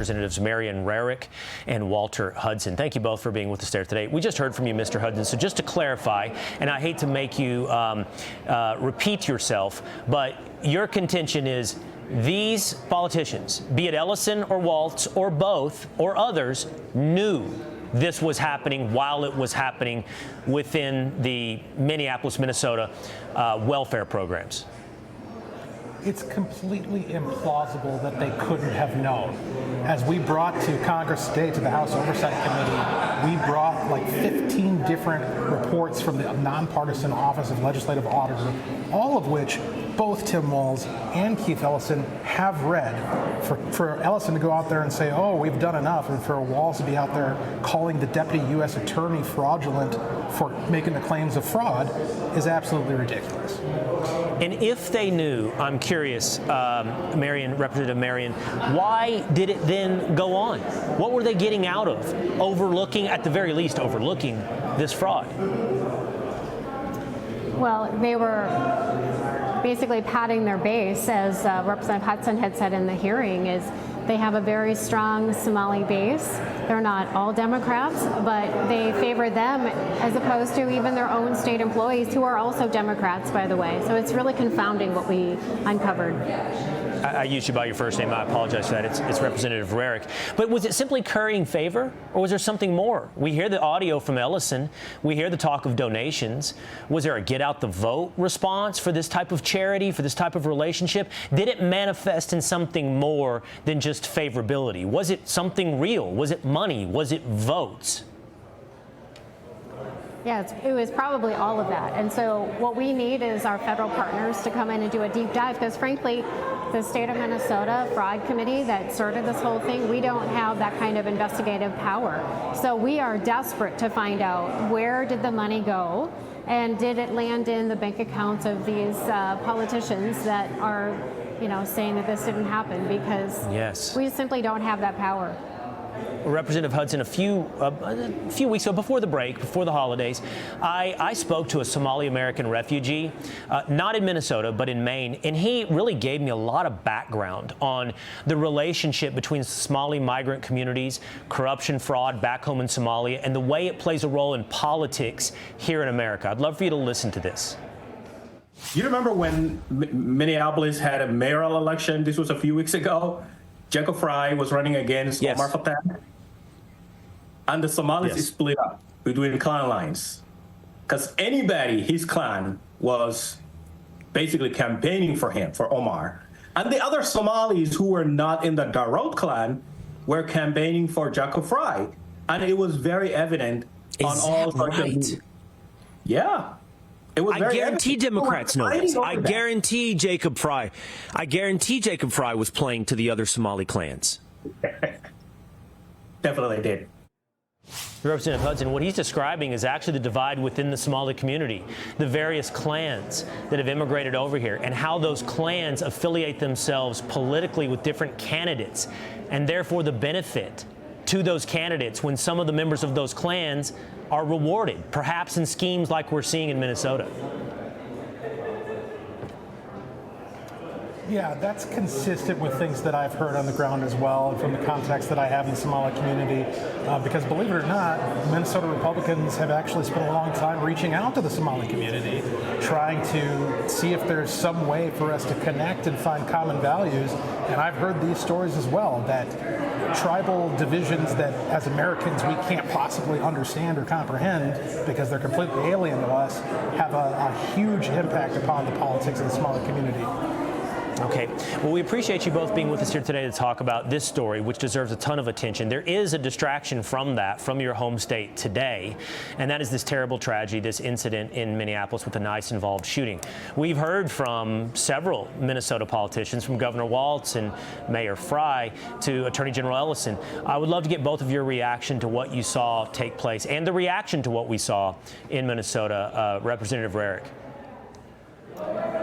Representatives Marian Rarick and Walter Hudson. Thank you both for being with us there today. We just heard from you, Mr. Hudson. So just to clarify, and I hate to make you repeat yourself, but your contention is these politicians, be it Ellison or Waltz or both or others, knew this was happening while it was happening within the Minneapolis, Minnesota welfare programs. It's completely implausible that they couldn't have known. As we brought to Congress today, to the House Oversight Committee, we brought like 15 different reports from the nonpartisan Office of Legislative Auditor, all of which both Tim Walz and Keith Ellison have read. For Ellison to go out there and say, oh, we've done enough, and for Walz to be out there calling the deputy U.S. attorney fraudulent for making the claims of fraud is absolutely ridiculous. And if they knew, I'm curious, Representative Marian, why did it then go on? What were they getting out of overlooking, at the very least, overlooking this fraud? Well, they were basically padding their base, as Representative Hudson had said in the hearing, is they have a very strong Somali base. They're not all Democrats, but they favor them as opposed to even their own state employees, who are also Democrats, by the way. So it's really confounding what we uncovered. I used you by your first name. I apologize for that. It's Representative Rarick. But was it simply currying favor, or was there something more? We hear the audio from Ellison. We hear the talk of donations. Was there a get out the vote response for this type of charity, for this type of relationship? Did it manifest in something more than just favorability? Was it something real? Was it money? Was it votes? Yeah, it was probably all of that. And so what we need is our federal partners to come in and do a deep dive, because frankly, the state of Minnesota fraud committee that started this whole thing, we don't have that kind of investigative power. So we are desperate to find out, where did the money go, and did it land in the bank accounts of these politicians that are, saying that this didn't happen, because we simply don't have that power. Representative Hudson, a few weeks ago, before the break, before the holidays, I spoke to a Somali-American refugee, not in Minnesota, but in Maine, and he really gave me a lot of background on the relationship between Somali migrant communities, corruption, fraud back home in Somalia, and the way it plays a role in politics here in America. I'd love for you to listen to this. You remember when Minneapolis had a mayoral election? This was a few weeks ago. Jacob Frey was running against Omar Fattah, and the Somalis split up between clan lines, because his clan was basically campaigning for him, for Omar, and the other Somalis who were not in the Darod clan were campaigning for Jacob Frey, and it was very evident on all social media. Yeah. I guarantee Democrats know this. I guarantee Jacob Frey. I guarantee Jacob Frey was playing to the other Somali clans. Definitely did. Representative Hudson, what he's describing is actually the divide within the Somali community, the various clans that have immigrated over here, and how those clans affiliate themselves politically with different candidates, and therefore the benefit to those candidates when some of the members of those clans are rewarded, perhaps in schemes like we're seeing in Minnesota. Yeah, that's consistent with things that I've heard on the ground as well, and from the context that I have in the Somali community. Because believe it or not, Minnesota Republicans have actually spent a long time reaching out to the Somali community, trying to see if there's some way for us to connect and find common values. And I've heard these stories as well, that tribal divisions that as Americans we can't possibly understand or comprehend because they're completely alien to us have a huge impact upon the politics of the Somali community. Okay. Well, we appreciate you both being with us here today to talk about this story, which deserves a ton of attention. There is a distraction from that, from your home state today, and that is this terrible tragedy, this incident in Minneapolis with a NICE-involved shooting. We've heard from several Minnesota politicians, from Governor Waltz and Mayor Frey to Attorney General Ellison. I would love to get both of your reaction to what you saw take place and the reaction to what we saw in Minnesota. Representative Rarick.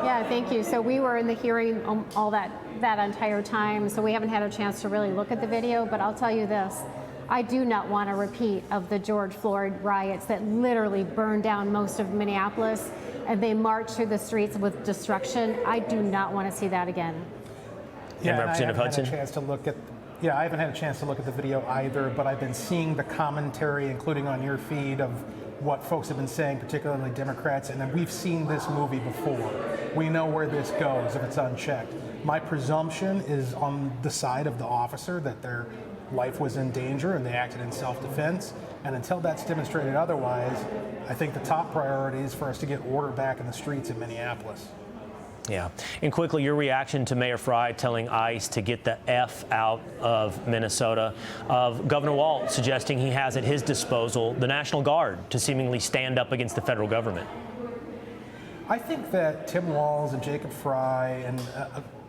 Yeah, thank you. So we were in the hearing all that entire time, so we haven't had a chance to really look at the video, but I'll tell you this. I do not want a repeat of the George Floyd riots that literally burned down most of Minneapolis, and they marched through the streets with destruction. I do not want to see that again. Yeah, and Representative I haven't Hudson. had a chance to look at Yeah, I haven't had a chance to look at the video either, but I've been seeing the commentary, including on your feed, of what folks have been saying, particularly Democrats, and then we've seen this movie before. We know where this goes if it's unchecked. My presumption is on the side of the officer that their life was in danger and they acted in self-defense. And until that's demonstrated otherwise, I think the top priority is for us to get order back in the streets in Minneapolis. Yeah. And quickly, your reaction to Mayor Frey telling ICE to get the F out of Minnesota, of Governor Walz suggesting he has at his disposal the National Guard to seemingly stand up against the federal government. I think that Tim Walz and Jacob Frey and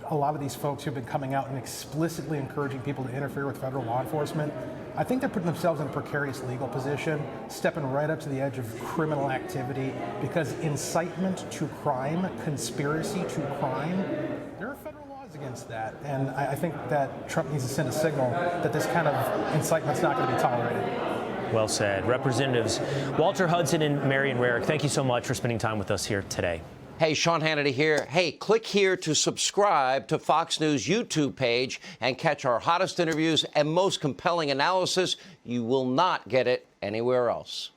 a lot of these folks who've been coming out and explicitly encouraging people to interfere with federal law enforcement, I think they're putting themselves in a precarious legal position, stepping right up to the edge of criminal activity, because incitement to crime, conspiracy to crime, there are federal laws against that. And I think that Trump needs to send a signal that this kind of incitement's not going to be tolerated. Well said. Representatives Walter Hudson and Marion Rarick, thank you so much for spending time with us here today. Hey, Sean Hannity here. Hey, click here to subscribe to Fox News YouTube page and catch our hottest interviews and most compelling analysis. You will not get it anywhere else.